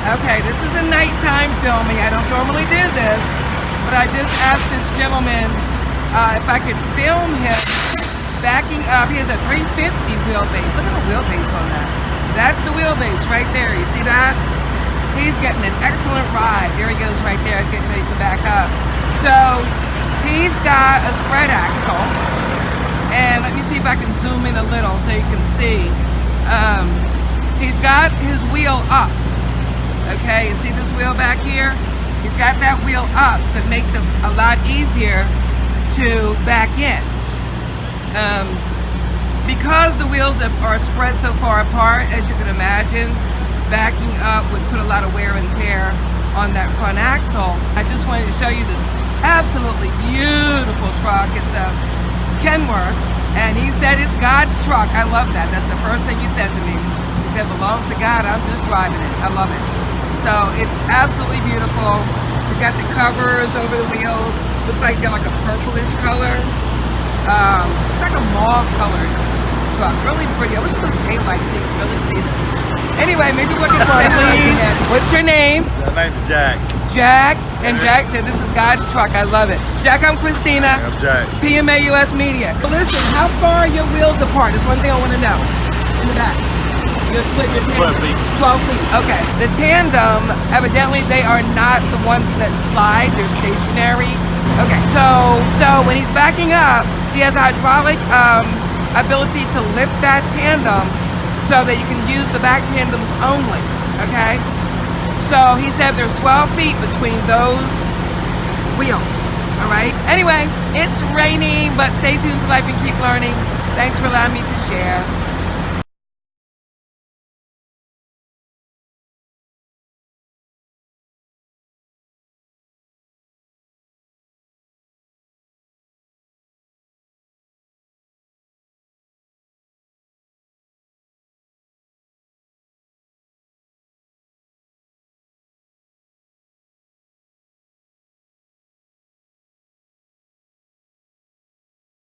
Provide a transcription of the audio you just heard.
Okay, this is a nighttime filming. I don't normally do this, but I just asked this gentleman if I could film him backing up. He has a 350 wheelbase. Look at the wheelbase on that. That's the wheelbase right there. You see that? He's getting an excellent ride. There he goes right there, getting ready to back up. So he's got a spread axle. And let me see if I can zoom in a little so you can see. He's got his wheel up. Okay, you see this wheel back here? He's got that wheel up, so it makes it a lot easier to back in. Because the wheels are spread so far apart, as you can imagine, backing up would put a lot of wear and tear on that front axle. I just wanted to show you this absolutely beautiful truck. It's a Kenworth, and he said it's God's truck. I love that. That's the first thing he said to me. He said, belongs to God, I'm just driving it. I love it. So it's absolutely beautiful. He's got the covers over the wheels. Looks like they're like a purplish color. It's like a mauve colored truck. Really pretty. I wish it was daylight so you could really see this. Anyway, maybe we'll get started. What's your name? My name's Jack. Jack. And Jack said this is God's truck. I love it. Jack, I'm Christina. I'm Jack. PMA US Media. Listen, how far are your wheels apart? That's one thing I want to know. In the back. You're split your tandem. 12 feet. 12 feet. Okay. The tandem, evidently, they are not the ones that slide. They're stationary. Okay. So when he's backing up, he has a hydraulic ability to lift that tandem so that you can use the back tandems only. Okay. So he said there's 12 feet between those wheels. All right. Anyway, it's raining, but stay tuned to Life and keep learning. Thanks for allowing me to share.